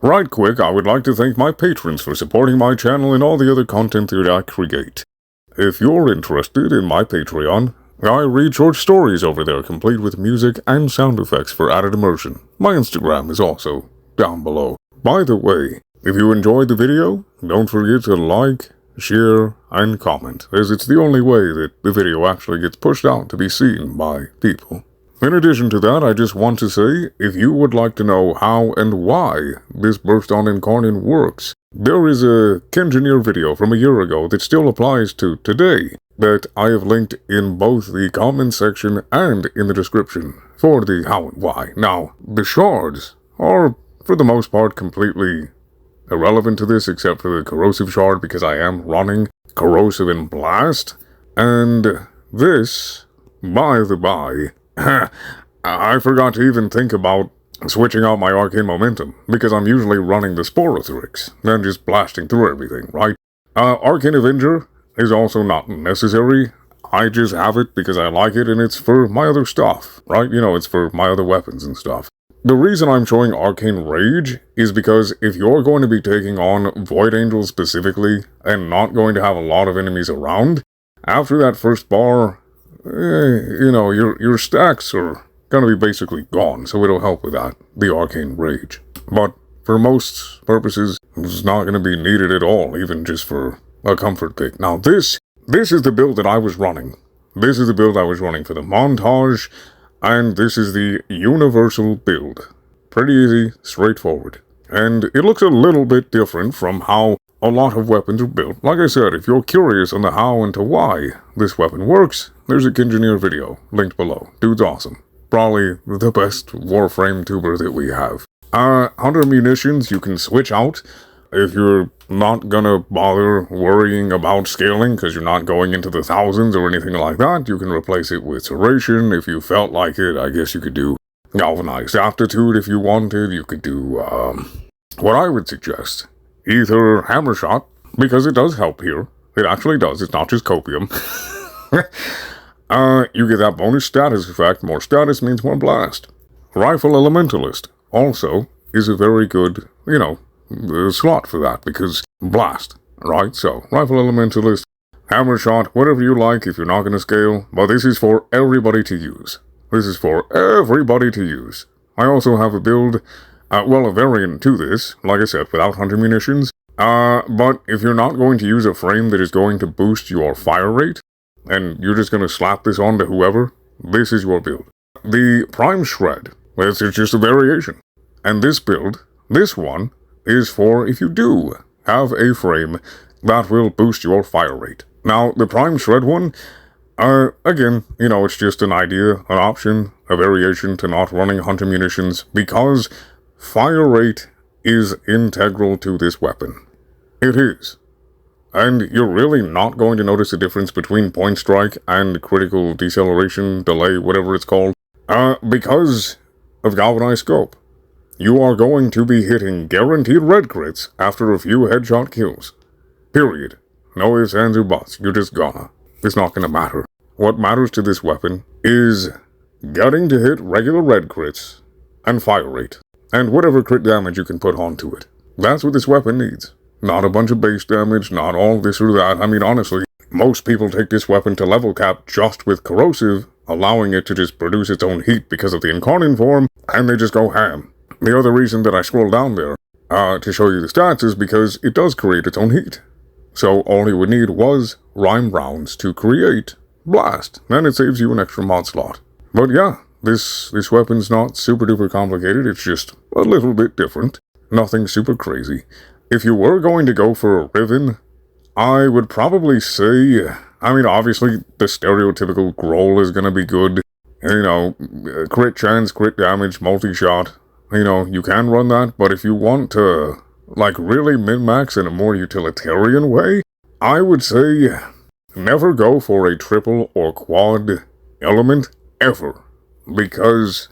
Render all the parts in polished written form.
Right quick, I would like to thank my patrons for supporting my channel and all the other content that I create. If you're interested in my Patreon, I read short stories over there complete with music and sound effects for added immersion. My Instagram is also down below. By the way, if you enjoyed the video, don't forget to like, share, and comment, as it's the only way that the video actually gets pushed out to be seen by people. In addition to that, I just want to say, if you would like to know how and why this Burston Incarnon works, there is a Kengineer video from a year ago that still applies to today that I have linked in both the comment section and in the description for the how and why. Now, the shards are, for the most part, completely irrelevant to this except for the Corrosive shard because I am running Corrosive and Blast, and this, by the by, I forgot to even think about switching out my arcane momentum, because I'm usually running the Sporothrix, then just blasting through everything, right? Arcane Avenger is also not necessary. I just have it because I like it and it's for my other stuff, right? You know, it's for my other weapons and stuff. The reason I'm showing Arcane Rage is because if you're going to be taking on Void Angels specifically, and not going to have a lot of enemies around, after that first bar, you know, your stacks are gonna be basically gone, so it'll help with that, the Arcane Rage. But for most purposes, it's not gonna be needed at all, even just for a comfort pick. Now this is the build that I was running. This is the build I was running for the montage, and this is the universal build. Pretty easy, straightforward. And it looks a little bit different from how a lot of weapons are built. Like I said, if you're curious on the how and to why this weapon works, there's a Kengineer video linked below. Dude's awesome. Probably the best Warframe tuber that we have. 100 munitions you can switch out if you're not gonna bother worrying about scaling because you're not going into the thousands or anything like that. You can replace it with Serration if you felt like it. I guess you could do Galvanized Aptitude if you wanted. You could do, what I would suggest, either Hammer Shot, because it does help here. It actually does. It's not just copium. You get that bonus status effect. More status means more blast. Rifle Elementalist also is a very good, you know, slot for that, because blast, right? So, Rifle Elementalist, Hammer Shot, whatever you like if you're not going to scale, but this is for everybody to use. This is for everybody to use. I also have a build, well, a variant to this, like I said, without 100 munitions, but if you're not going to use a frame that is going to boost your fire rate, and you're just going to slap this onto whoever, this is your build. The Prime Shred, it's just a variation. And this build, this one, is for if you do have a frame that will boost your fire rate. Now, the Prime Shred one, again, you know, it's just an idea, an option, a variation to not running 100 munitions, because fire rate is integral to this weapon. It is. And you're really not going to notice a difference between Point Strike and Critical Deceleration, Delay, whatever it's called, because of Galvanized Scope. You are going to be hitting guaranteed red crits after a few headshot kills. Period. No ifs, ands, or buts. You're just gonna. It's not gonna matter. What matters to this weapon is getting to hit regular red crits and fire rate, and whatever crit damage you can put onto it. That's what this weapon needs. Not a bunch of base damage, not all this or that. I mean, honestly, most people take this weapon to level cap just with Corrosive, allowing it to just produce its own heat because of the Incarnon form, and they just go ham. The other reason that I scroll down there to show you the stats is because it does create its own heat. So all you would need was Rhyme Rounds to create Blast. Then it saves you an extra mod slot. But yeah, this weapon's not super duper complicated, it's just a little bit different. Nothing super crazy. If you were going to go for a Riven, I would probably say, I mean, obviously, the stereotypical Groll is gonna be good. You know, crit chance, crit damage, multi-shot. You know, you can run that, but if you want to, like, really min-max in a more utilitarian way, I would say never go for a triple or quad element, ever. Because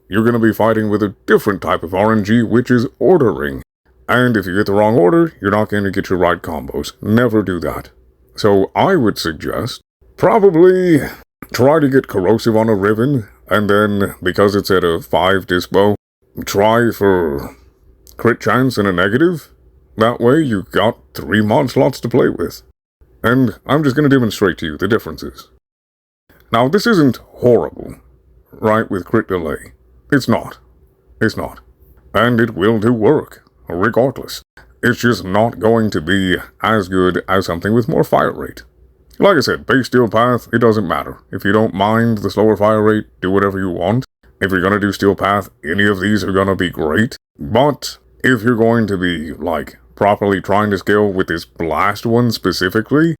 you're gonna be fighting with a different type of RNG, which is ordering. And if you get the wrong order, you're not going to get your right combos. Never do that. So I would suggest probably try to get Corrosive on a Riven, and then, because it's at a 5 dispo, try for crit chance and a negative. That way you've got 3 mod slots to play with. And I'm just going to demonstrate to you the differences. Now, this isn't horrible, right, with crit delay. It's not. It's not. And it will do work, regardless. It's just not going to be as good as something with more fire rate. Like I said, base steel path, it doesn't matter. If you don't mind the slower fire rate, do whatever you want. If you're going to do steel path, any of these are going to be great. But if you're going to be, like, properly trying to scale with this blast one specifically,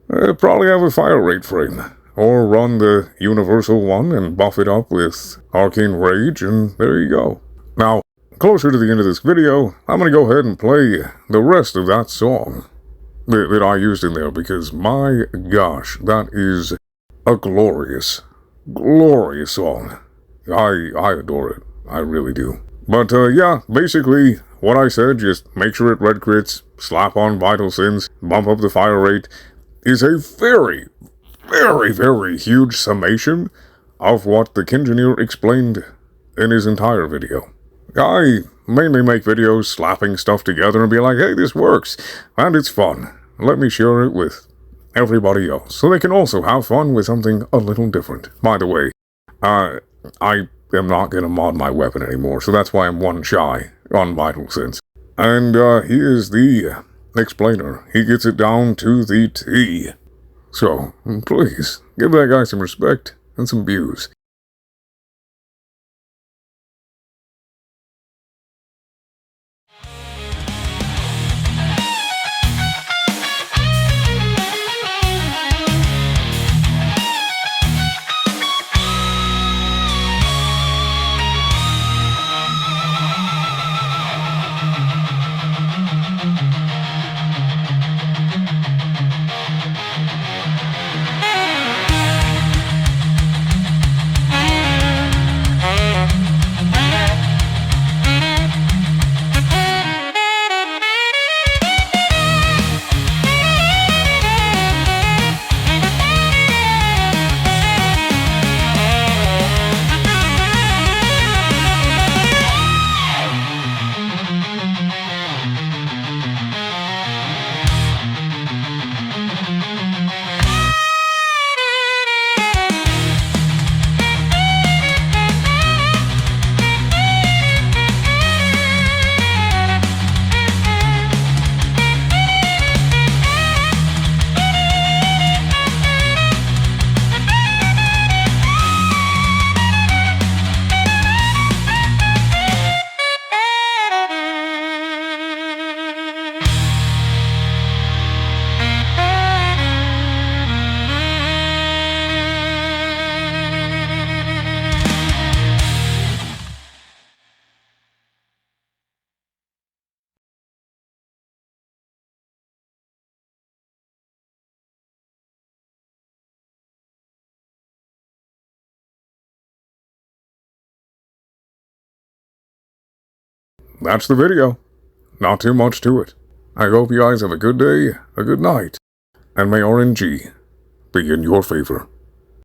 probably have a fire rate frame. Or run the universal one and buff it up with Arcane Rage, and there you go. Now, closer to the end of this video, I'm going to go ahead and play the rest of that song that I used in there, because my gosh, that is a glorious, glorious song. I adore it. I really do. But yeah, basically, what I said, just make sure it red crits, slap on Vital Sins, bump up the fire rate, is a very, very, very huge summation of what the Kingineer explained in his entire video. I mainly make videos slapping stuff together and be like, hey, this works, and it's fun. Let me share it with everybody else, so they can also have fun with something a little different. By the way, I am not going to mod my weapon anymore, so that's why I'm 1 shy on Vital Sense. And he is the explainer. He gets it down to the T. So, please, give that guy some respect and some views. That's the video. Not too much to it. I hope you guys have a good day, a good night, and may RNG be in your favor.